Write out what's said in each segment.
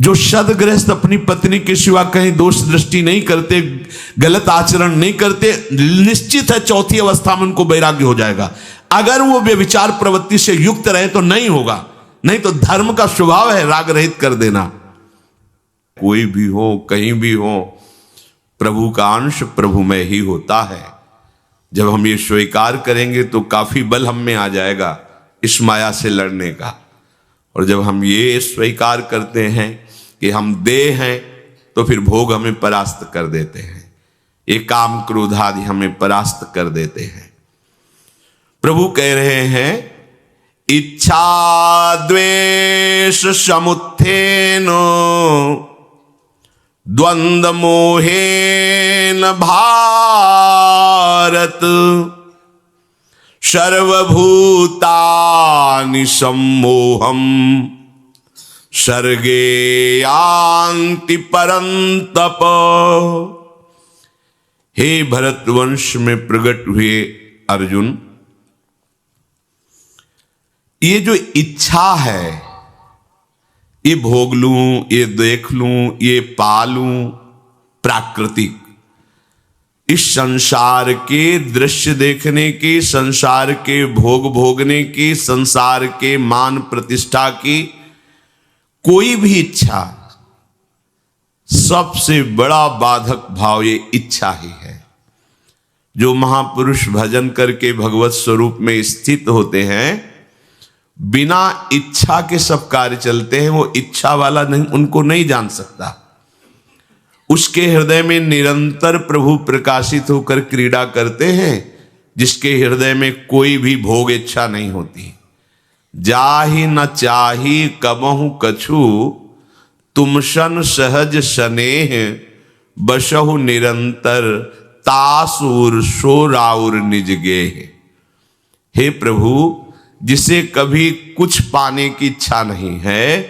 जो सदगृहस्थ अपनी पत्नी के सिवा कहीं दोष दृष्टि नहीं करते, गलत आचरण नहीं करते, निश्चित है चौथी अवस्था में उनको वैराग्य हो जाएगा। अगर वो व्यभिचार प्रवृत्ति से युक्त रहे तो नहीं होगा, नहीं तो धर्म का स्वभाव है राग रहित कर देना। कोई भी हो, कहीं भी हो, प्रभु का अंश प्रभु में ही होता है। जब हम ये स्वीकार करेंगे तो काफी बल हम में आ जाएगा इस माया से लड़ने का। और जब हम ये स्वीकार करते हैं कि हम देह हैं, तो फिर भोग हमें परास्त कर देते हैं, ये काम क्रोध आदि हमें परास्त कर देते हैं। प्रभु कह रहे हैं इच्छा द्वेष समुत्थेन द्वंद्व मोहेन भारत सर्वभूतानि सम्मोहम् सर्गे यान्ति परन्तप। हे भरतवंश में प्रकट हुए अर्जुन, ये जो इच्छा है, ये भोग लूं, ये देख लूं, ये पालूं, प्राकृतिक, इस संसार के दृश्य देखने की, संसार के भोग भोगने की, संसार के मान प्रतिष्ठा की कोई भी इच्छा, सबसे बड़ा बाधक भाव ये इच्छा ही है। जो महापुरुष भजन करके भगवत स्वरूप में स्थित होते हैं, बिना इच्छा के सब कार्य चलते हैं। वो इच्छा वाला नहीं, उनको नहीं जान सकता। उसके हृदय में निरंतर प्रभु प्रकाशित होकर क्रीड़ा करते हैं, जिसके हृदय में कोई भी भोग इच्छा नहीं होती। जाहि न चाही कबहु कछु तुमसन सहज स्नेह बसहु निरंतर तासुर सोराउर निज गेह। हे प्रभु, जिसे कभी कुछ पाने की इच्छा नहीं है,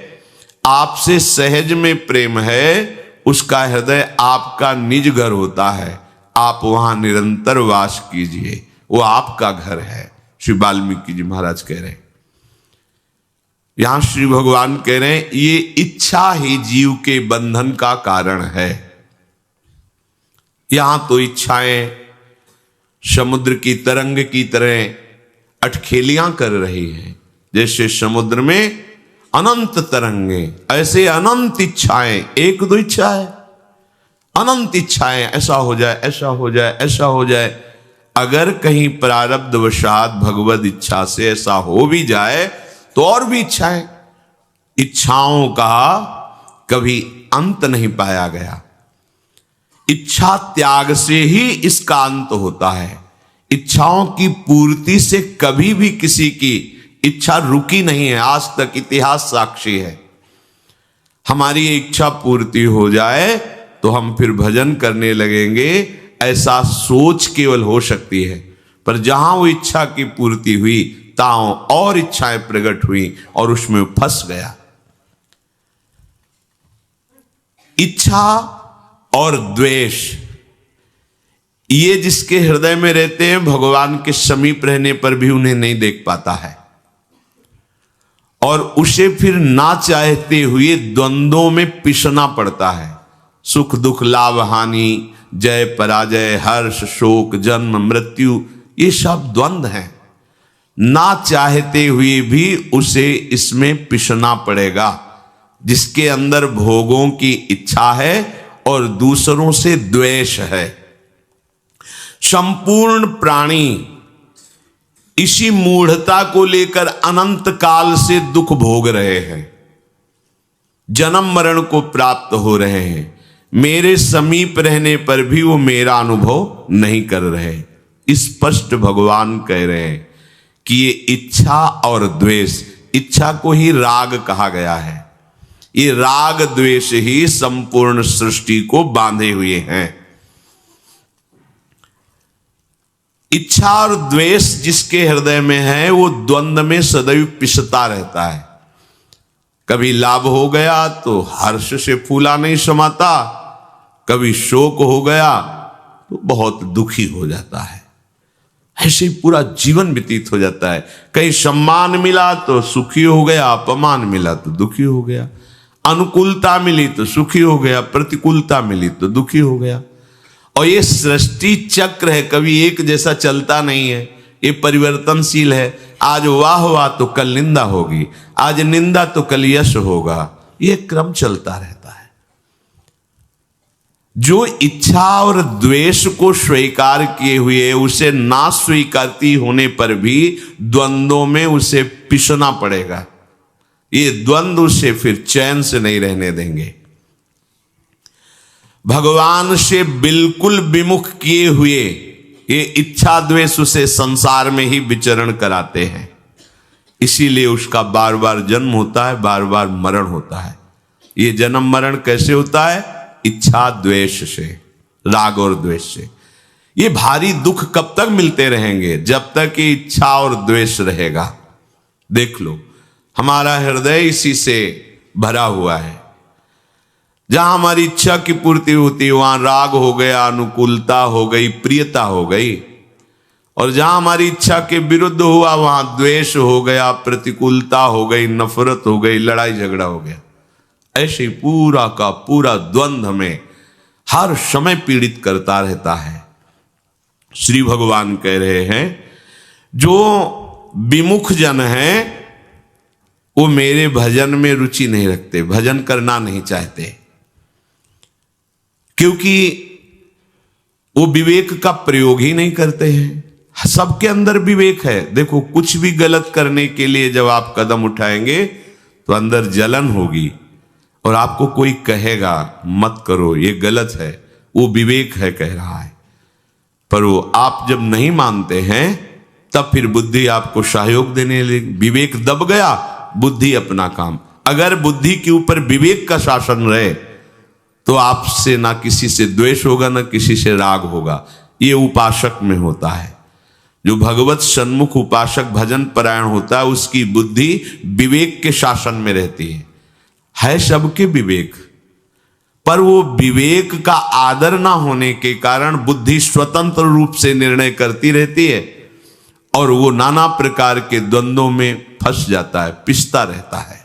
आपसे सहज में प्रेम है, उसका हृदय आपका निज घर होता है। आप वहां निरंतर वास कीजिए, वो आपका घर है। श्री वाल्मीकि जी महाराज कह रहे हैं। यहां श्री भगवान कह रहे हैं ये इच्छा ही जीव के बंधन का कारण है। यहां तो इच्छाएं समुद्र की तरंग की तरह अटखेलियां कर रही हैं। जैसे समुद्र में अनंत तरंगे, ऐसे अनंत इच्छाएं, एक दो इच्छा है, अनंत इच्छाएं, ऐसा हो जाए, ऐसा हो जाए, ऐसा हो जाए। अगर कहीं प्रारब्ध वशात भगवद इच्छा से ऐसा हो भी जाए तो और भी इच्छाएं, इच्छाओं का कभी अंत नहीं पाया गया। इच्छा त्याग से ही इसका अंत होता है। इच्छाओं की पूर्ति से कभी भी किसी की इच्छा रुकी नहीं है, आज तक इतिहास साक्षी है। हमारी इच्छा पूर्ति हो जाए तो हम फिर भजन करने लगेंगे, ऐसा सोच केवल हो सकती है। पर जहां वो इच्छा की पूर्ति हुई, ताओं और इच्छाएं प्रकट हुई और उसमें फंस गया। इच्छा और द्वेष, ये जिसके हृदय में रहते हैं, भगवान के समीप रहने पर भी उन्हें नहीं देख पाता है, और उसे फिर ना चाहते हुए द्वंद्वों में पिसना पड़ता है। सुख दुख, लाभ हानि, जय पराजय, हर्ष शोक, जन्म मृत्यु, ये सब द्वंद्व हैं। ना चाहते हुए भी उसे इसमें पिसना पड़ेगा। जिसके अंदर भोगों की इच्छा है और दूसरों से द्वेष है। संपूर्ण प्राणी इसी मूढ़ता को लेकर अनंत काल से दुख भोग रहे हैं, जन्म मरण को प्राप्त हो रहे हैं। मेरे समीप रहने पर भी वो मेरा अनुभव नहीं कर रहे। स्पष्ट भगवान कह रहे हैं कि ये इच्छा और द्वेष, इच्छा को ही राग कहा गया है। ये राग द्वेष ही संपूर्ण सृष्टि को बांधे हुए हैं। इच्छा और द्वेष जिसके हृदय में है, वो द्वंद्व में सदैव पिसता रहता है। कभी लाभ हो गया तो हर्ष से फूला नहीं समाता, कभी शोक हो गया तो बहुत दुखी हो जाता है। ऐसे ही पूरा जीवन व्यतीत हो जाता है। कहीं सम्मान मिला तो सुखी हो गया, अपमान मिला तो दुखी हो गया। अनुकूलता मिली तो सुखी हो गया, प्रतिकूलता मिली तो दुखी हो गया। और ये सृष्टि चक्र है, कभी एक जैसा चलता नहीं है, ये परिवर्तनशील है। आज वाह हुआ तो कल निंदा होगी, आज निंदा तो कल यश होगा, ये क्रम चलता रहता है। जो इच्छा और द्वेष को स्वीकार किए हुए उसे ना स्वीकारती होने पर भी द्वंद्वों में उसे पिसना पड़ेगा। ये द्वंद्व उसे फिर चैन से नहीं रहने देंगे। भगवान से बिल्कुल विमुख किए हुए ये इच्छा द्वेष उसे संसार में ही विचरण कराते हैं। इसीलिए उसका बार बार जन्म होता है, बार बार मरण होता है। ये जन्म मरण कैसे होता है? इच्छा द्वेष से, राग और द्वेष से। ये भारी दुख कब तक मिलते रहेंगे? जब तक ये इच्छा और द्वेष रहेगा। देख लो, हमारा हृदय इसी से भरा हुआ है। जहां हमारी इच्छा की पूर्ति होती है वहां राग हो गया, अनुकूलता हो गई, प्रियता हो गई। और जहां हमारी इच्छा के विरुद्ध हुआ वहां द्वेष हो गया, प्रतिकूलता हो गई, नफरत हो गई, लड़ाई झगड़ा हो गया। ऐसे पूरा का पूरा द्वंद्व हमें हर समय पीड़ित करता रहता है। श्री भगवान कह रहे हैं, जो विमुख जन हैं वो मेरे भजन में रुचि नहीं रखते, भजन करना नहीं चाहते, क्योंकि वो विवेक का प्रयोग ही नहीं करते हैं। सबके अंदर विवेक है। देखो, कुछ भी गलत करने के लिए जब आप कदम उठाएंगे तो अंदर जलन होगी और आपको कोई कहेगा मत करो, ये गलत है, वो विवेक है कह रहा है। पर वो आप जब नहीं मानते हैं तब फिर बुद्धि आपको सहयोग देने लगी। विवेक दब गया, बुद्धि अपना काम। अगर बुद्धि के ऊपर विवेक का शासन रहे तो आपसे ना किसी से द्वेष होगा, ना किसी से राग होगा। ये उपासक में होता है। जो भगवत सन्मुख उपासक भजन परायण होता है उसकी बुद्धि विवेक के शासन में रहती है सबके विवेक, पर वो विवेक का आदर ना होने के कारण बुद्धि स्वतंत्र रूप से निर्णय करती रहती है और वो नाना प्रकार के द्वंद्वों में फंस जाता है, पिसता रहता है।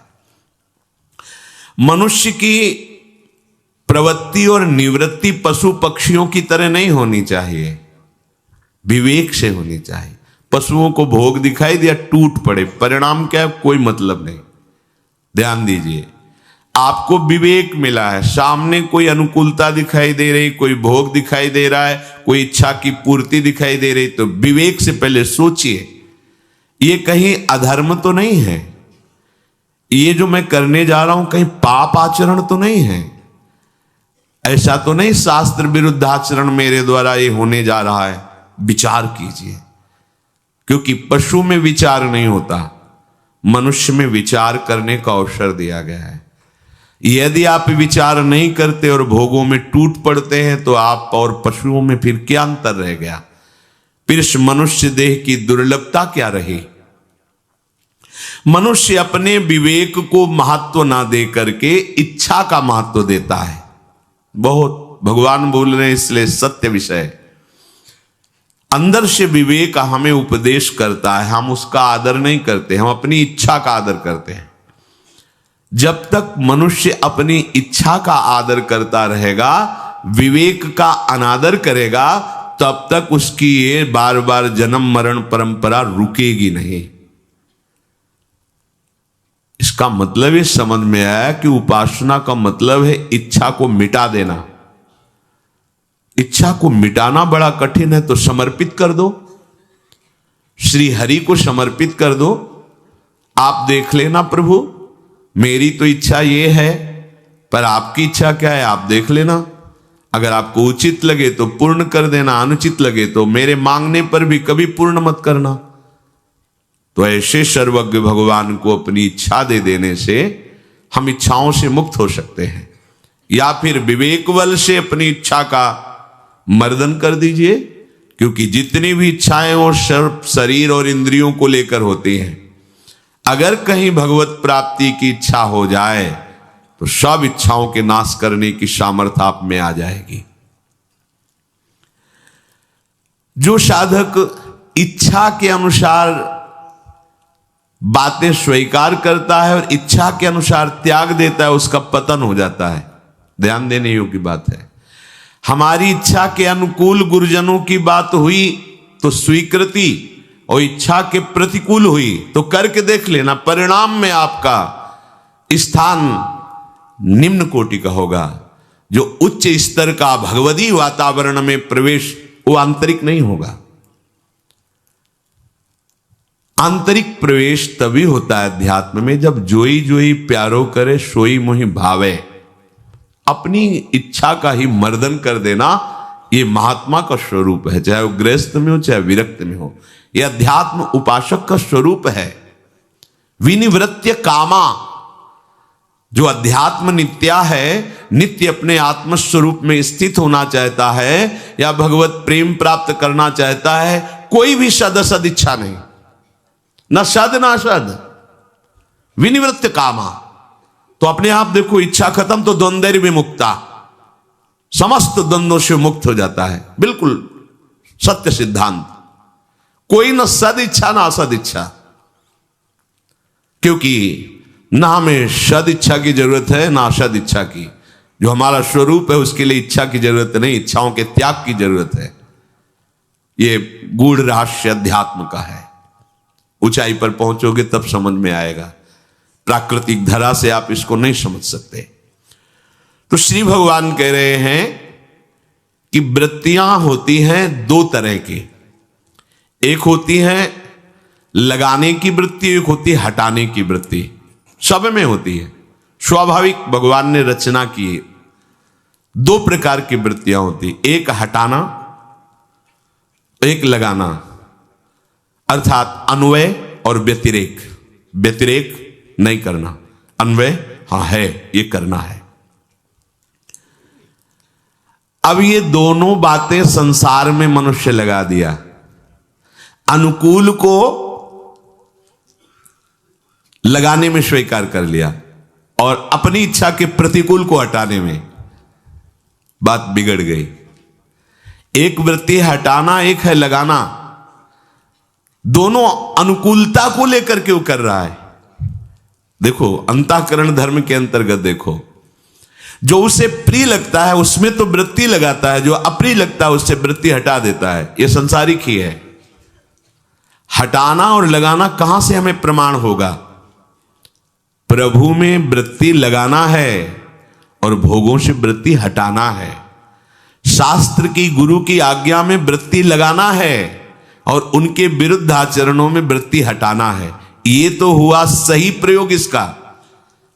मनुष्य की प्रवृत्ति और निवृत्ति पशु पक्षियों की तरह नहीं होनी चाहिए, विवेक से होनी चाहिए। पशुओं को भोग दिखाई दिया, टूट पड़े, परिणाम क्या है? कोई मतलब नहीं। ध्यान दीजिए, आपको विवेक मिला है, सामने कोई अनुकूलता दिखाई दे रही, कोई भोग दिखाई दे रहा है, कोई इच्छा की पूर्ति दिखाई दे रही, तो विवेक से पहले सोचिए ये कहीं अधर्म तो नहीं है, ये जो मैं करने जा रहा हूं कहीं पाप आचरण तो नहीं है, ऐसा तो नहीं शास्त्र विरुद्ध आचरण मेरे द्वारा ये होने जा रहा है। विचार कीजिए, क्योंकि पशु में विचार नहीं होता, मनुष्य में विचार करने का अवसर दिया गया है। यदि आप विचार नहीं करते और भोगों में टूट पड़ते हैं तो आप और पशुओं में फिर क्या अंतर रह गया? फिर इस मनुष्य देह की दुर्लभता क्या रही? मनुष्य अपने विवेक को महत्व ना दे करके इच्छा का महत्व देता है। बहुत भगवान बोल रहे हैं, इसलिए सत्य विषय। अंदर से विवेक हमें उपदेश करता है, हम उसका आदर नहीं करते, हम अपनी इच्छा का आदर करते हैं। जब तक मनुष्य अपनी इच्छा का आदर करता रहेगा, विवेक का अनादर करेगा, तब तक उसकी ये बार बार जन्म मरण परंपरा रुकेगी नहीं। इसका मतलब ये समझ में आया कि उपासना का मतलब है इच्छा को मिटा देना। इच्छा को मिटाना बड़ा कठिन है, तो समर्पित कर दो, श्री हरि को समर्पित कर दो। आप देख लेना प्रभु, मेरी तो इच्छा ये है, पर आपकी इच्छा क्या है आप देख लेना। अगर आपको उचित लगे तो पूर्ण कर देना, अनुचित लगे तो मेरे मांगने पर भी कभी पूर्ण मत करना। तो ऐसे सर्वज्ञ भगवान को अपनी इच्छा दे देने से हम इच्छाओं से मुक्त हो सकते हैं। या फिर विवेक बल से अपनी इच्छा का मर्दन कर दीजिए, क्योंकि जितनी भी इच्छाएं वो शरीर और इंद्रियों को लेकर होती हैं। अगर कहीं भगवत प्राप्ति की इच्छा हो जाए तो सब इच्छाओं के नाश करने की सामर्थ्य आप में आ जाएगी। जो साधक इच्छा के अनुसार बातें स्वीकार करता है और इच्छा के अनुसार त्याग देता है, उसका पतन हो जाता है। ध्यान देने योग्य बात है। हमारी इच्छा के अनुकूल गुरुजनों की बात हुई तो स्वीकृति, और इच्छा के प्रतिकूल हुई तो करके देख लेना, परिणाम में आपका स्थान निम्न कोटि का होगा। जो उच्च स्तर का भगवदी वातावरण में प्रवेश, वो आंतरिक नहीं होगा। आंतरिक प्रवेश तभी होता है अध्यात्म में जब जोई जोई प्यारो करे सोई मोहि भावे। अपनी इच्छा का ही मर्दन कर देना, ये महात्मा का स्वरूप है, चाहे वो गृहस्थ में हो चाहे विरक्त में हो। यह अध्यात्म उपासक का स्वरूप है। विनिवृत्य कामा, जो अध्यात्म नित्या है, नित्य अपने आत्म स्वरूप में स्थित होना चाहता है या भगवत प्रेम प्राप्त करना चाहता है, कोई भी सद असद इच्छा नहीं, न सद न असद। विनिवृत्त कामा, तो अपने आप देखो इच्छा खत्म तो द्वंद्व विमुक्ता, समस्त द्वंद्वों से मुक्त हो जाता है। बिल्कुल सत्य सिद्धांत। कोई न सद इच्छा ना असद इच्छा, क्योंकि ना हमें सद इच्छा की जरूरत है ना असद इच्छा की। जो हमारा स्वरूप है उसके लिए इच्छा की जरूरत नहीं, इच्छाओं के त्याग की जरूरत है। ये गूढ़ रहस्य अध्यात्म का है। ऊंचाई पर पहुंचोगे तब समझ में आएगा, प्राकृतिक धरा से आप इसको नहीं समझ सकते। तो श्री भगवान कह रहे हैं कि वृत्तियां होती हैं दो तरह की, एक होती है लगाने की वृत्ति, एक होती है हटाने की वृत्ति। सब में होती है, स्वाभाविक भगवान ने रचना की है। दो प्रकार की वृत्तियां होती, एक हटाना, एक लगाना, अर्थात अन्वय और व्यतिरेक। व्यतिरेक नहीं करना, अन्वय हाँ है, ये करना है। अब ये दोनों बातें संसार में मनुष्य लगा दिया। अनुकूल को लगाने में स्वीकार कर लिया और अपनी इच्छा के प्रतिकूल को हटाने में बात बिगड़ गई। एक वृत्ति है हटाना, एक है लगाना। दोनों अनुकूलता को लेकर के वो कर रहा है। देखो अंतःकरण धर्म के अंतर्गत देखो, जो उसे प्रिय लगता है उसमें तो वृत्ति लगाता है, जो अप्रिय लगता है उससे वृत्ति हटा देता है। यह संसारिक ही है। हटाना और लगाना कहां से हमें प्रमाण होगा? प्रभु में वृत्ति लगाना है और भोगों से वृत्ति हटाना है। शास्त्र की गुरु की आज्ञा में वृत्ति लगाना है और उनके विरुद्ध आचरणों में वृत्ति हटाना है। ये तो हुआ सही प्रयोग इसका।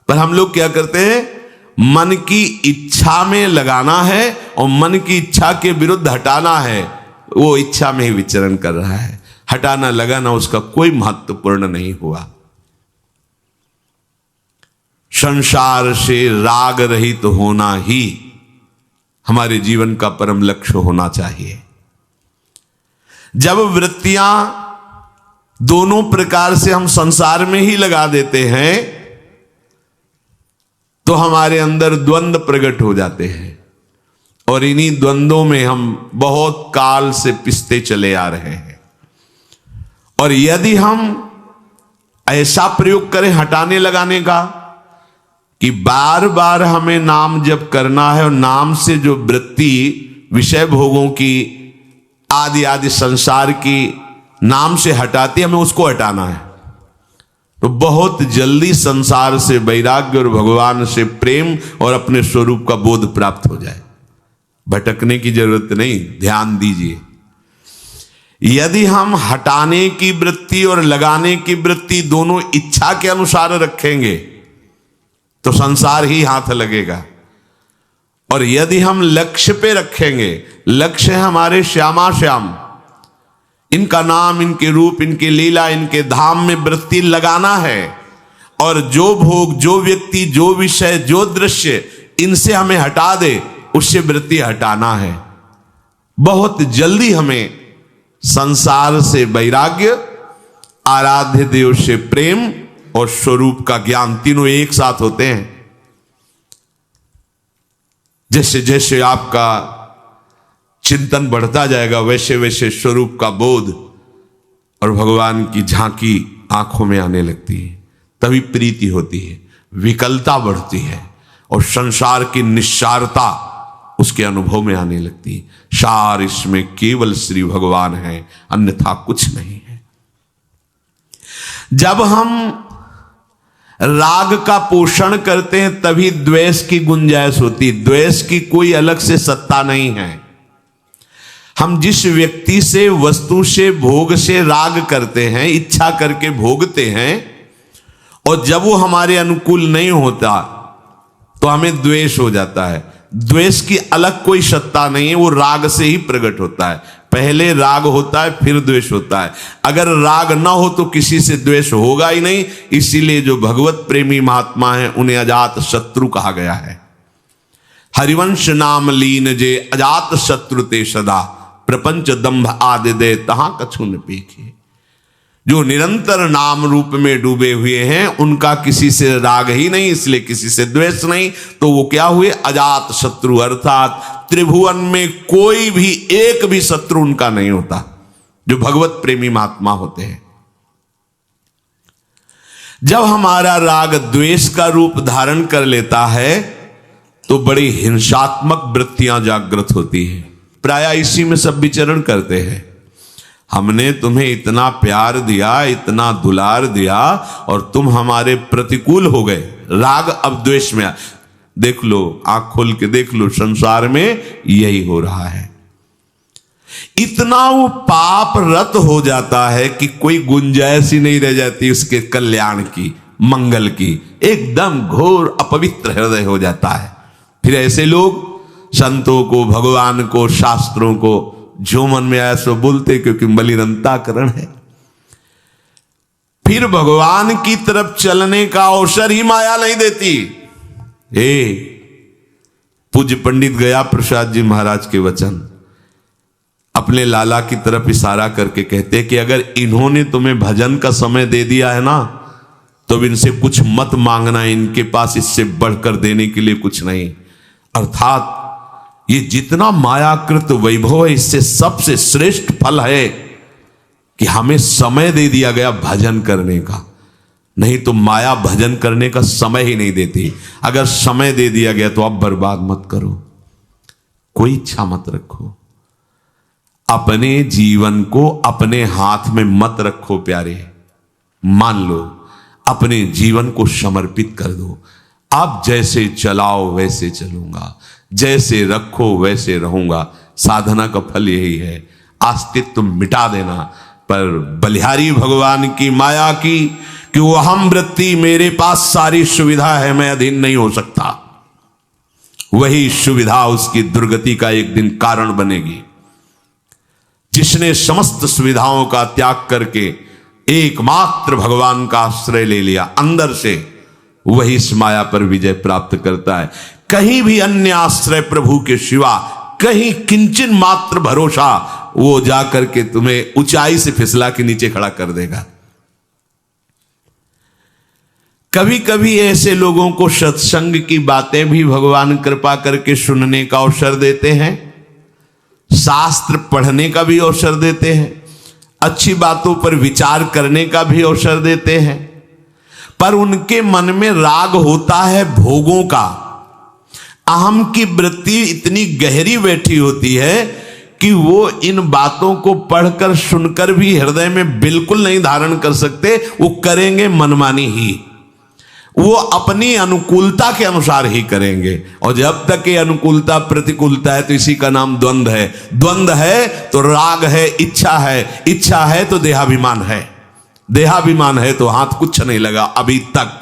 पर हम लोग क्या करते हैं, मन की इच्छा में लगाना है और मन की इच्छा के विरुद्ध हटाना है। वो इच्छा में ही विचरण कर रहा है, हटाना लगाना उसका कोई महत्वपूर्ण नहीं हुआ। संसार से राग रहित तो होना ही हमारे जीवन का परम लक्ष्य होना चाहिए। जब वृत्तियां दोनों प्रकार से हम संसार में ही लगा देते हैं तो हमारे अंदर द्वंद्व प्रकट हो जाते हैं और इन्हीं द्वंद्वों में हम बहुत काल से पिसते चले आ रहे हैं। और यदि हम ऐसा प्रयोग करें हटाने लगाने का कि बार बार हमें नाम जप करना है और नाम से जो वृत्ति विषय भोगों की आदि आदि संसार की नाम से हटाती है, हमें उसको हटाना है, तो बहुत जल्दी संसार से वैराग्य और भगवान से प्रेम और अपने स्वरूप का बोध प्राप्त हो जाए। भटकने की जरूरत नहीं, ध्यान दीजिए। यदि हम हटाने की वृत्ति और लगाने की वृत्ति दोनों इच्छा के अनुसार रखेंगे तो संसार ही हाथ लगेगा। और यदि हम लक्ष्य पे रखेंगे, लक्ष्य है हमारे श्यामा श्याम, इनका नाम, इनके रूप, इनकी लीला, इनके धाम में वृत्ति लगाना है और जो भोग, जो व्यक्ति, जो विषय, जो दृश्य इनसे हमें हटा दे उससे वृत्ति हटाना है। बहुत जल्दी हमें संसार से वैराग्य, आराध्य देव से प्रेम और स्वरूप का ज्ञान, तीनों एक साथ होते हैं। जैसे जैसे आपका चिंतन बढ़ता जाएगा वैसे वैसे स्वरूप का बोध और भगवान की झांकी आंखों में आने लगती है, तभी प्रीति होती है, विकलता बढ़ती है और संसार की निस्सारता उसके अनुभव में आने लगती है। सार इसमें केवल श्री भगवान है, अन्यथा कुछ नहीं है। जब हम राग का पोषण करते हैं तभी द्वेष की गुंजाइश होती है। द्वेष की कोई अलग से सत्ता नहीं है। हम जिस व्यक्ति से, वस्तु से, भोग से राग करते हैं, इच्छा करके भोगते हैं, और जब वो हमारे अनुकूल नहीं होता तो हमें द्वेष हो जाता है। द्वेष की अलग कोई सत्ता नहीं है, वो राग से ही प्रकट होता है। पहले राग होता है, फिर द्वेष होता है। अगर राग ना हो तो किसी से द्वेष होगा ही नहीं। इसीलिए जो भगवत प्रेमी महात्मा हैं उन्हें अजात शत्रु कहा गया है। हरिवंश नाम लीन जे अजात शत्रु ते सदा, प्रपंच दंभ आदि दे तहां कछु न पेखे। जो निरंतर नाम रूप में डूबे हुए हैं उनका किसी से राग ही नहीं, इसलिए किसी से द्वेष नहीं। तो वो क्या हुए? अजात शत्रु, अर्थात त्रिभुवन में कोई भी एक भी शत्रु उनका नहीं होता, जो भगवत प्रेमी महात्मा होते हैं। जब हमारा राग द्वेष का रूप धारण कर लेता है तो बड़ी हिंसात्मक वृत्तियां जागृत होती हैं। प्रायः इसी में सब विचरण करते हैं। हमने तुम्हें इतना प्यार दिया, इतना दुलार दिया, और तुम हमारे प्रतिकूल हो गए। राग अब द्वेष में देख लो, आंख खोल के देख लो, संसार में यही हो रहा है। इतना वो पाप रत हो जाता है कि कोई गुंजाइश ही नहीं रह जाती उसके कल्याण की, मंगल की। एकदम घोर अपवित्र हृदय हो जाता है। फिर ऐसे लोग संतों को, भगवान को, शास्त्रों को जो मन में आया सो बोलते, क्योंकि मलिनताकरण है। फिर भगवान की तरफ चलने का अवसर ही माया नहीं देती। पूज्य पंडित गया प्रसाद जी महाराज के वचन अपने लाला की तरफ इशारा करके कहते कि अगर इन्होंने तुम्हें भजन का समय दे दिया है ना, तो इनसे कुछ मत मांगना, इनके पास इससे बढ़कर देने के लिए कुछ नहीं। अर्थात ये जितना मायाकृत वैभव है, इससे सबसे श्रेष्ठ फल है कि हमें समय दे दिया गया भजन करने का। नहीं तो माया भजन करने का समय ही नहीं देती। अगर समय दे दिया गया तो अब बर्बाद मत करो, कोई इच्छा मत रखो, अपने जीवन को अपने हाथ में मत रखो प्यारे। मान लो, अपने जीवन को समर्पित कर दो। आप जैसे चलाओ वैसे चलूंगा, जैसे रखो वैसे रहूंगा। साधना का फल यही है, अस्तित्व मिटा देना। पर बलिहारी भगवान की माया की कि वो अहम वृत्ति, मेरे पास सारी सुविधा है, मैं अधीन नहीं हो सकता, वही सुविधा उसकी दुर्गति का एक दिन कारण बनेगी। जिसने समस्त सुविधाओं का त्याग करके एकमात्र भगवान का आश्रय ले लिया अंदर से, वही इस माया पर विजय प्राप्त करता है। कहीं भी अन्य आश्रय प्रभु के सिवा, कहीं किंचन मात्र भरोसा, वो जाकर के तुम्हें ऊंचाई से फिसला के नीचे खड़ा कर देगा। कभी कभी ऐसे लोगों को सत्संग की बातें भी भगवान कृपा करके सुनने का अवसर देते हैं, शास्त्र पढ़ने का भी अवसर देते हैं, अच्छी बातों पर विचार करने का भी अवसर देते हैं। पर उनके मन में राग होता है भोगों का। अहम की वृत्ति इतनी गहरी बैठी होती है कि वो इन बातों को पढ़कर सुनकर भी हृदय में बिल्कुल नहीं धारण कर सकते। वो करेंगे मनमानी ही, वो अपनी अनुकूलता के अनुसार ही करेंगे। और जब तक ये अनुकूलता प्रतिकूलता है तो इसी का नाम द्वंद्व है। द्वंद्व है तो राग है, इच्छा है, इच्छा है तो देहाभिमान है, देहाभिमान है तो हाथ कुछ नहीं लगा अभी तक।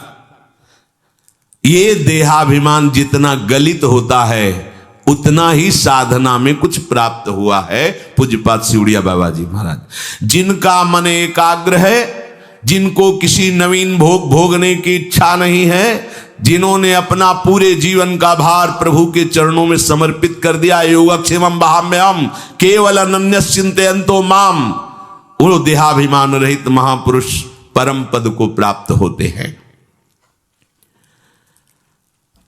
ये देहाभिमान जितना गलित होता है उतना ही साधना में कुछ प्राप्त हुआ है। पूज्यपाद सिउड़िया बाबा जी महाराज, जिनका मन एकाग्र है, जिनको किसी नवीन भोग भोगने की इच्छा नहीं है, जिन्होंने अपना पूरे जीवन का भार प्रभु के चरणों में समर्पित कर दिया, योगक्षेमं वहाम्यहम् केवल अनन्यश्चिन्तयन्तो माम, वो देहाभिमान रहित महापुरुष परम पद को प्राप्त होते हैं।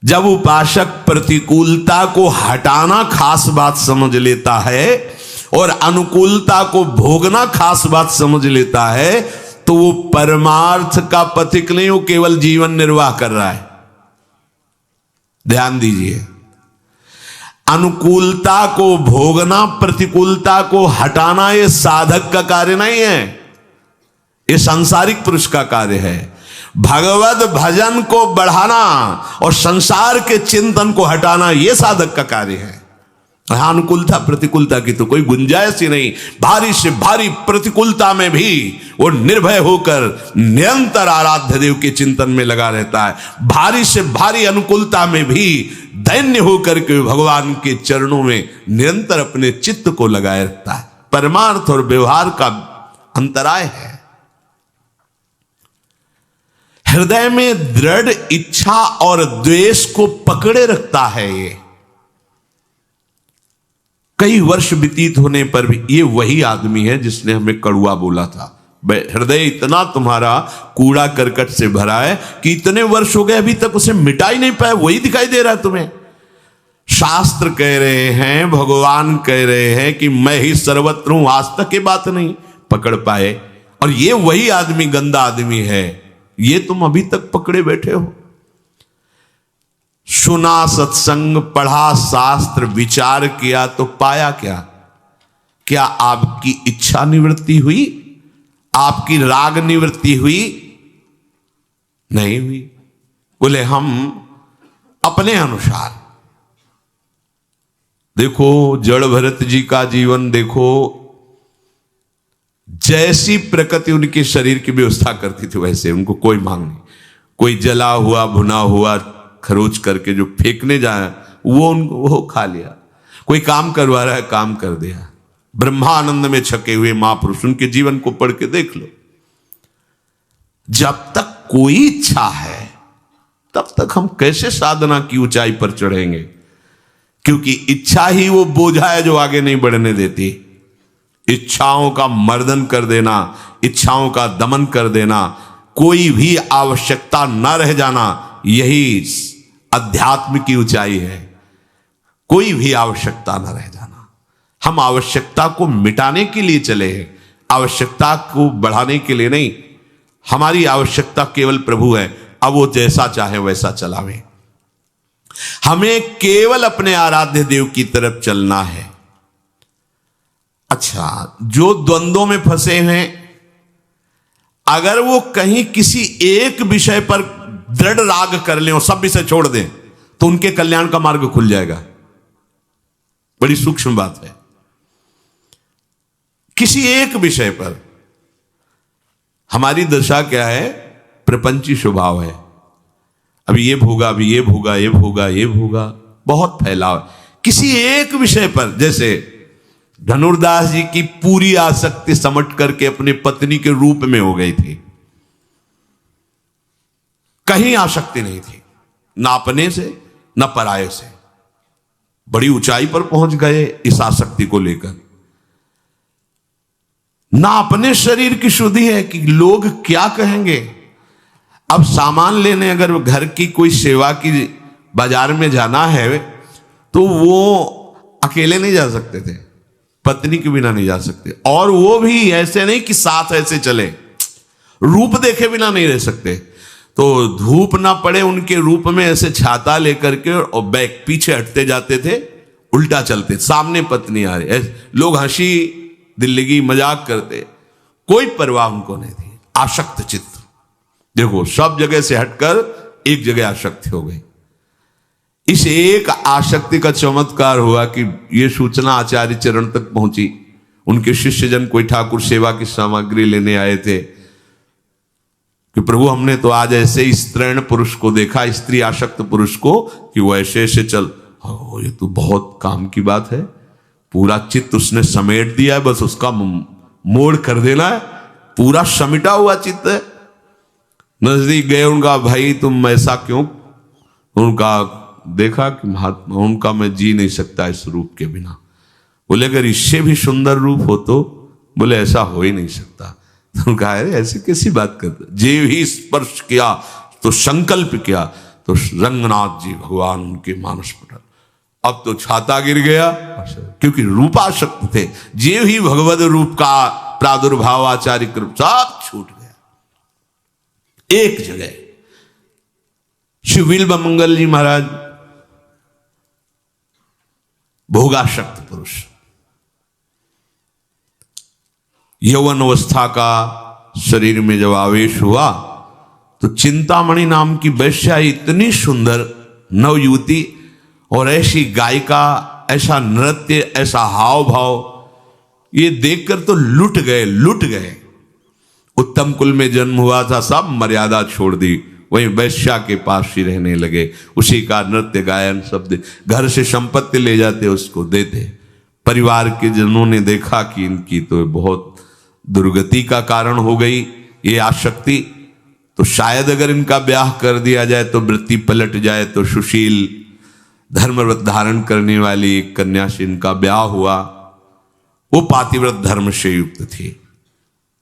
जब उपासक प्रतिकूलता को हटाना खास बात समझ लेता है और अनुकूलता को भोगना खास बात समझ लेता है, तो वो परमार्थ का पथिक नहीं, वो केवल जीवन निर्वाह कर रहा है। ध्यान दीजिए, अनुकूलता को भोगना, प्रतिकूलता को हटाना, ये साधक का कार्य नहीं है, ये सांसारिक पुरुष का कार्य है। भगवत भजन को बढ़ाना और संसार के चिंतन को हटाना, यह साधक का कार्य है। अनुकूलता प्रतिकूलता की तो कोई गुंजाइश ही नहीं। भारी से भारी प्रतिकूलता में भी वो निर्भय होकर निरंतर आराध्य देव के चिंतन में लगा रहता है। भारी से भारी अनुकूलता में भी दैन्य होकर के भगवान के चरणों में निरंतर अपने चित्त को लगाए रखता है। परमार्थ और व्यवहार का अंतराय है। हृदय में दृढ़ इच्छा और द्वेष को पकड़े रखता है। ये कई वर्ष व्यतीत होने पर भी ये वही आदमी है जिसने हमें कड़ुआ बोला था। हृदय इतना तुम्हारा कूड़ा करकट से भरा है कि इतने वर्ष हो गए अभी तक उसे मिटा ही नहीं पाए, वही दिखाई दे रहा है तुम्हें। शास्त्र कह रहे हैं, भगवान कह रहे हैं कि मैं ही सर्वत्र हूं, आज तक ये बात नहीं पकड़ पाए। और ये वही आदमी गंदा आदमी है, ये तुम अभी तक पकड़े बैठे हो। सुना सत्संग, पढ़ा शास्त्र, विचार किया तो पाया क्या? क्या आपकी इच्छा निवृत्ति हुई? आपकी राग निवृत्ति हुई? नहीं हुई। बोले हम अपने अनुसार देखो, जड़ भरत जी का जीवन देखो, जैसी प्रकृति उनके शरीर की व्यवस्था करती थी वैसे उनको कोई मांग नहीं। कोई जला हुआ भुना हुआ खरोच करके जो फेंकने जाए वो खा लिया। कोई काम करवा रहा है, काम कर दिया। ब्रह्मानंद में छके हुए महापुरुष, उनके जीवन को पढ़ के देख लो। जब तक कोई इच्छा है तब तक हम कैसे साधना की ऊंचाई पर चढ़ेंगे? क्योंकि इच्छा ही वो बोझा है जो आगे नहीं बढ़ने देती। इच्छाओं का मर्दन कर देना, इच्छाओं का दमन कर देना, कोई भी आवश्यकता न रह जाना, यही अध्यात्म की ऊंचाई है। कोई भी आवश्यकता न रह जाना। हम आवश्यकता को मिटाने के लिए चले हैं, आवश्यकता को बढ़ाने के लिए नहीं। हमारी आवश्यकता केवल प्रभु है, अब वो जैसा चाहे वैसा चलावे। हमें केवल अपने आराध्य देव की तरफ चलना है। अच्छा, जो द्वंद्वों में फंसे हैं, अगर वो कहीं किसी एक विषय पर दृढ़ राग कर लें और सब विषय छोड़ दें तो उनके कल्याण का मार्ग खुल जाएगा। बड़ी सूक्ष्म बात है। किसी एक विषय पर हमारी दशा क्या है? प्रपंची स्वभाव है। अभी ये भोगा, अभी ये भोगा, ये भोगा, ये भोगा, बहुत फैलाव। किसी एक विषय पर, जैसे धनुर्दास जी की पूरी आसक्ति समट करके अपने पत्नी के रूप में हो गई थी। कहीं आसक्ति नहीं थी, ना अपने से ना पराये से। बड़ी ऊंचाई पर पहुंच गए इस आसक्ति को लेकर। ना अपने शरीर की शुद्धि है कि लोग क्या कहेंगे। अब सामान लेने अगर घर की कोई सेवा की बाजार में जाना है तो वो अकेले नहीं जा सकते थे, पत्नी के बिना नहीं जा सकते। और वो भी ऐसे नहीं कि साथ ऐसे चले, रूप देखे बिना नहीं रह सकते। तो धूप ना पड़े उनके रूप में ऐसे छाता लेकर के और बैक पीछे हटते जाते थे, उल्टा चलते, सामने पत्नी आ रही, लोग हंसी दिल्लगी मजाक करते, कोई परवाह उनको नहीं थी। आसक्त चित्त, देखो सब जगह से हटकर एक जगह आसक्त हो गई। इस एक आसक्ति का चमत्कार हुआ कि ये सूचना आचार्य चरण तक पहुंची। उनके शिष्यजन कोई ठाकुर सेवा की सामग्री लेने आए थे कि प्रभु हमने तो आज ऐसे स्त्रीण पुरुष को देखा, स्त्री आसक्त पुरुष को, कि वो ऐसे ऐसे चल। ये तो बहुत काम की बात है। पूरा चित्त उसने समेट दिया है, बस उसका मोड़ कर देना है। पूरा समिटा हुआ चित्त है। नजदीक गए, उनका भाई तुम ऐसा क्यों? उनका देखा कि महात्मा, उनका मैं जी नहीं सकता इस रूप के बिना। बोले अगर इससे भी सुंदर रूप हो तो? बोले ऐसा हो ही नहीं सकता। तो उनका अरे ऐसे कैसी बात करते? जीव ही स्पर्श किया तो संकल्प किया तो रंगनाथ जी भगवान उनके मानस पटल। अब तो छाता गिर गया, क्योंकि रूपाशक्त थे। जीव ही भगवद रूप का प्रादुर्भाव आचार्य कृप सब छूट गया। एक जगह। श्री बिल्व मंगल जी महाराज भोगाशक्त पुरुष, यौवन अवस्था का शरीर में जब आवेश हुआ तो चिंतामणि नाम की वैश्या, इतनी सुंदर नवयुवती और ऐसी गायिका, ऐसा नृत्य, ऐसा हाव भाव, ये देखकर तो लुट गए। उत्तम कुल में जन्म हुआ था, सब मर्यादा छोड़ दी, वहीं वैश्या के पास ही रहने लगे। उसी का नृत्य गायन शब्द, घर से संपत्ति ले जाते उसको देते। परिवार के जनों ने देखा कि इनकी तो बहुत दुर्गति का कारण हो गई ये आसक्ति, तो शायद अगर इनका ब्याह कर दिया जाए तो वृत्ति पलट जाए। तो सुशील धर्मव्रत धारण करने वाली एक कन्या से इनका ब्याह हुआ। वो पातिव्रत धर्म से युक्त थी,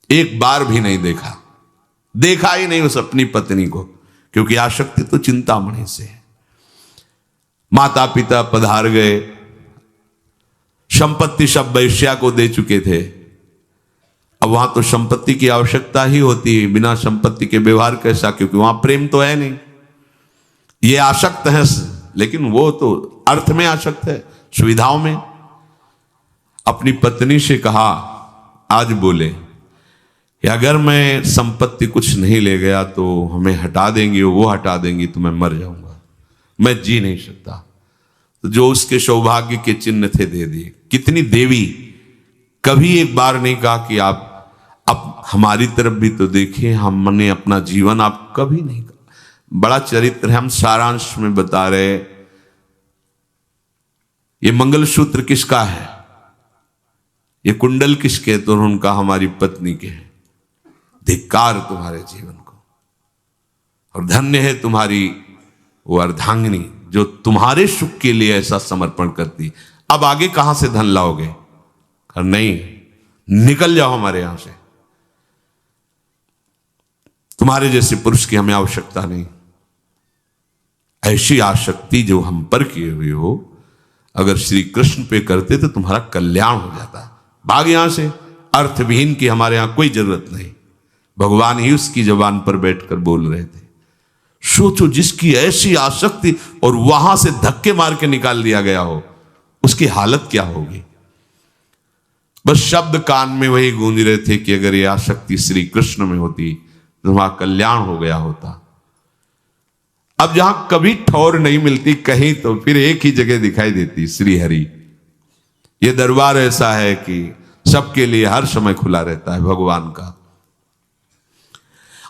एक बार भी नहीं देखा ही नहीं उस अपनी पत्नी को, क्योंकि आसक्ति तो चिंतामणि से है। माता पिता पधार गए, संपत्ति सब वैश्या को दे चुके थे। अब वहां तो संपत्ति की आवश्यकता ही होती है, बिना संपत्ति के व्यवहार कैसा, क्योंकि वहां प्रेम तो है नहीं। ये आसक्त है, लेकिन वो तो अर्थ में आसक्त है, सुविधाओं में। अपनी पत्नी से कहा, आज बोले कि अगर मैं संपत्ति कुछ नहीं ले गया तो हमें हटा देंगी, वो हटा देंगी तो मैं मर जाऊंगा, मैं जी नहीं सकता। तो जो उसके सौभाग्य के चिन्ह थे दे दिए। कितनी देवी, कभी एक बार नहीं कहा कि आप अब हमारी तरफ भी तो देखिए, हमने अपना जीवन, आप कभी नहीं कहा। बड़ा चरित्र है, हम सारांश में बता रहे। ये मंगलसूत्र किसका है, ये कुंडल किसके, तो उनका हमारी पत्नी के हैं। धिक्कार तुम्हारे जीवन को, और धन्य है तुम्हारी वो अर्धांगिनी जो तुम्हारे सुख के लिए ऐसा समर्पण करती। अब आगे कहां से धन लाओगे, और नहीं, निकल जाओ हमारे यहां से, तुम्हारे जैसे पुरुष की हमें आवश्यकता नहीं। ऐसी आसक्ति जो हम पर किए हुए हो, अगर श्री कृष्ण पे करते तो तुम्हारा कल्याण हो जाता। भाग यहां से, अर्थविहीन की हमारे यहां कोई जरूरत नहीं। भगवान ही उसकी जबान पर बैठकर बोल रहे थे। सोचो, जिसकी ऐसी आसक्ति और वहां से धक्के मार के निकाल दिया गया हो, उसकी हालत क्या होगी। बस शब्द कान में वही गूंज रहे थे कि अगर यह आसक्ति श्री कृष्ण में होती तो वहां कल्याण हो गया होता। अब जहां कभी ठौर नहीं मिलती कहीं, तो फिर एक ही जगह दिखाई देती, श्री हरि। यह दरबार ऐसा है कि सबके लिए हर समय खुला रहता है भगवान का।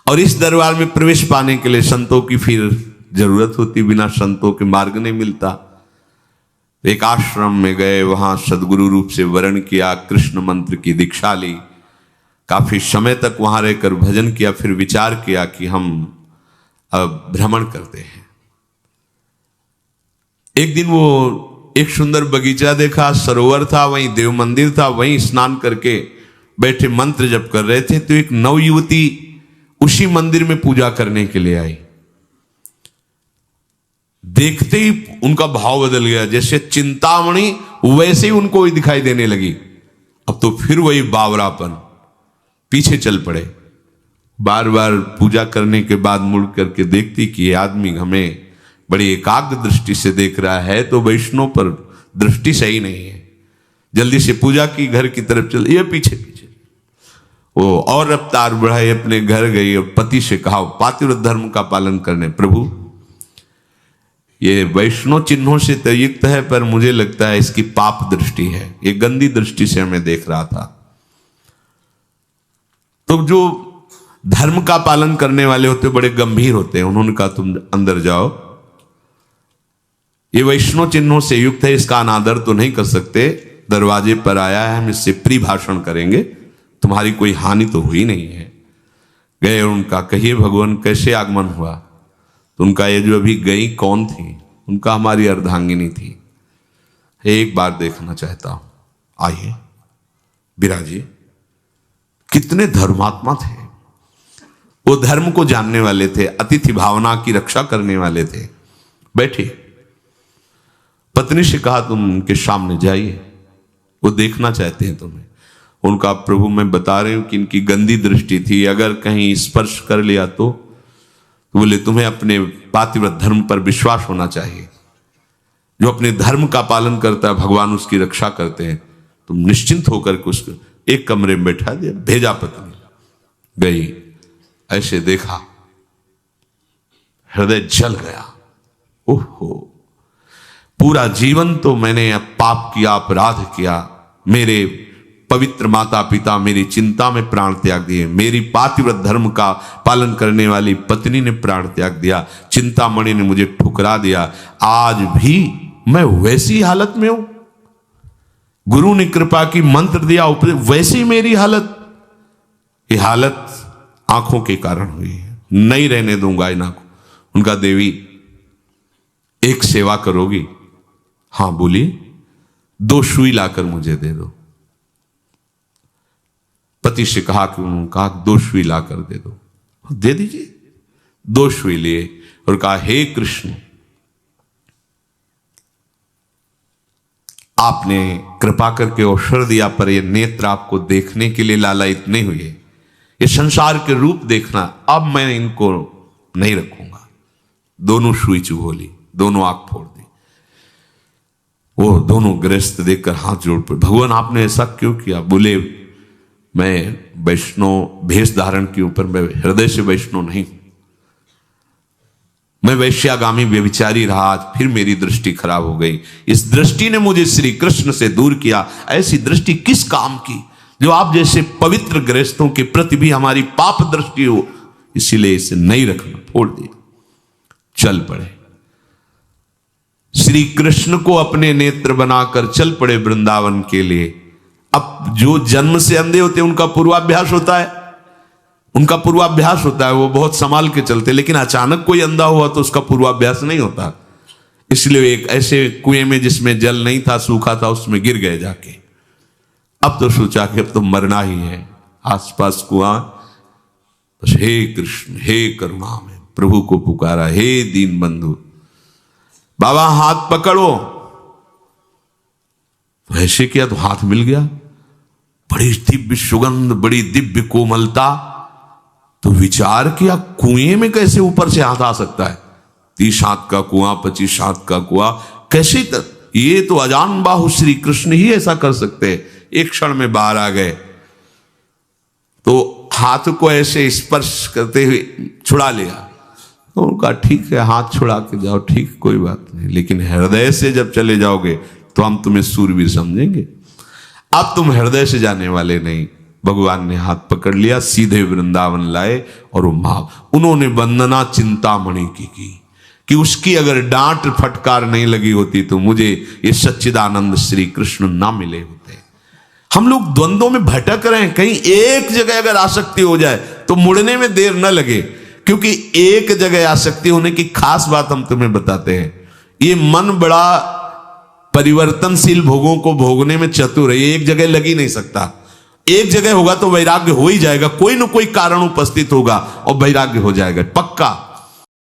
और इस दरबार में प्रवेश पाने के लिए संतों की फिर जरूरत होती, बिना संतों के मार्ग नहीं मिलता। एक आश्रम में गए, वहां सदगुरु रूप से वर्ण किया, कृष्ण मंत्र की दीक्षा ली, काफी समय तक वहां रहकर भजन किया। फिर विचार किया कि हम अब भ्रमण करते हैं। एक दिन वो एक सुंदर बगीचा देखा, सरोवर था, वहीं देव मंदिर था, वहीं स्नान करके बैठे मंत्र जप कर रहे थे। तो एक नवयुवती उसी मंदिर में पूजा करने के लिए आई। देखते ही उनका भाव बदल गया, जैसे चिंतामणि वैसे ही उनको ही दिखाई देने लगी। अब तो फिर वही बावरापन, पीछे चल पड़े। बार बार पूजा करने के बाद मुड़ करके देखती कि ये आदमी हमें बड़ी एकाग्र दृष्टि से देख रहा है, तो वैष्णव पर दृष्टि सही नहीं है। जल्दी से पूजा की, घर की तरफ चल, ये पीछे पीछे वो और रफ्तार बढ़ाई, अपने घर गई और पति से कहा, पातिव्रत धर्म का पालन करने। प्रभु, ये वैष्णव चिन्हों से तो युक्त है, पर मुझे लगता है इसकी पाप दृष्टि है, ये गंदी दृष्टि से हमें देख रहा था। तो जो धर्म का पालन करने वाले होते बड़े गंभीर होते हैं। उन्होंने कहा, तुम अंदर जाओ, ये वैष्णव चिन्हों से युक्त है, इसका अनादर तो नहीं कर सकते। दरवाजे पर आया है, हम इससे प्री भाषण करेंगे, तुम्हारी कोई हानि तो हुई नहीं है। गए और उनका, कहिए भगवान कैसे आगमन हुआ। तो उनका, ये जो अभी गई कौन थी। उनका, हमारी अर्धांगिनी थी, एक बार देखना चाहता हूं, आइए विराजिए। कितने धर्मात्मा थे वो, धर्म को जानने वाले थे, अतिथि भावना की रक्षा करने वाले थे। बैठे, पत्नी से कहा, तुम उनके सामने जाइए, वो देखना चाहते हैं तुम्हें। उनका, प्रभु मैं बता रही हूं कि इनकी गंदी दृष्टि थी, अगर कहीं स्पर्श कर लिया तो तो बोले तुम्हें अपने पातिव्रत धर्म पर विश्वास होना चाहिए। जो अपने धर्म का पालन करता है भगवान उसकी रक्षा करते हैं। तुम निश्चिंत होकर के उसको एक कमरे में बैठा दिया, भेजा पत्नी गई। ऐसे देखा, हृदय जल गया। ओहो, पूरा जीवन तो मैंने पाप किया, अपराध किया, मेरे पवित्र माता पिता मेरी चिंता में प्राण त्याग दिए, मेरी पातिव्रत धर्म का पालन करने वाली पत्नी ने प्राण त्याग दिया, चिंतामणि ने मुझे ठुकरा दिया, आज भी मैं वैसी हालत में हूं। गुरु ने कृपा की, मंत्र दिया, वैसी मेरी हालत। ये हालत आंखों के कारण हुई है, नहीं रहने दूंगा इन आंखों। उनका देवी एक सेवा करोगी? हां बोली, 2 सुई लाकर मुझे दे दो। पति से कहा कि उन्होंने कहा 2 सुई लाकर दे दो। दे दीजिए। 2 सुई लिए और कहा, हे कृष्ण, आपने कृपा करके अवसर दिया, पर ये नेत्र आपको देखने के लिए लालायित नहीं हुए, ये संसार के रूप देखना, अब मैं इनको नहीं रखूंगा। दोनों सुई चुभोली, दोनों आंख फोड़ दी। वो दोनों गृहस्थ देखकर हाथ जोड़ पड़े, भगवान आपने ऐसा क्यों किया? बोले, मैं वैष्णव भेष धारण के ऊपर मैं हृदय से वैष्णव नहीं, मैं वैश्यागामी व्यभिचारी रहा, आज फिर मेरी दृष्टि खराब हो गई। इस दृष्टि ने मुझे श्री कृष्ण से दूर किया। ऐसी दृष्टि किस काम की, जो आप जैसे पवित्र गृहस्थों के प्रति भी हमारी पाप दृष्टि हो, इसीलिए इसे नहीं रखना, फोड़ दिया। चल पड़े, श्री कृष्ण को अपने नेत्र बनाकर चल पड़े वृंदावन के लिए। अब जो जन्म से अंधे होते हैं उनका पूर्वाभ्यास होता है, वो बहुत संभाल के चलते, लेकिन अचानक कोई अंधा हुआ तो उसका पूर्वाभ्यास नहीं होता। इसलिए एक ऐसे कुएं में जिसमें जल नहीं था, सूखा था, उसमें गिर गए जाके। अब तो सोचा कि अब तो मरना ही है, आसपास कुआं, बस हे कृष्ण हे करुणा में प्रभु को पुकारा, हे दीन बंधु बाबा हाथ पकड़ो। ऐसे किया तो हाथ मिल गया, बड़ी दिव्य सुगंध, बड़ी दिव्य कोमलता। तो विचार किया, कुएं में कैसे ऊपर से हाथ आ सकता है? 30 हाथ का कुआं, 25 हाथ का कुआं, कैसे ये तो अजान बाहु श्री कृष्ण ही ऐसा कर सकते हैं। एक क्षण में बाहर आ गए, तो हाथ को ऐसे स्पर्श करते हुए छुड़ा लिया। तो उनका ठीक है, हाथ छुड़ा के जाओ, ठीक, कोई बात नहीं, लेकिन हृदय से जब चले जाओगे तो हम तुम्हें सूरवीर समझेंगे। अब तुम हृदय से जाने वाले नहीं। भगवान ने हाथ पकड़ लिया, सीधे वृंदावन लाए और उन्होंने वंदना चिंतामणि की कि उसकी अगर डांट फटकार नहीं लगी होती तो मुझे ये सच्चिदानंद श्री कृष्ण ना मिले होते। हम लोग द्वंद्वों में भटक रहे हैं, कहीं एक जगह अगर आसक्ति हो जाए तो मुड़ने में देर न लगे, क्योंकि एक जगह आसक्ति होने की खास बात हम तुम्हें बताते हैं। ये मन बड़ा परिवर्तनशील भोगों को भोगने में चतुर है, ये एक जगह लग ही नहीं सकता। एक जगह होगा तो वैराग्य हो ही जाएगा, कोई न कोई कारण उपस्थित होगा और वैराग्य हो जाएगा पक्का।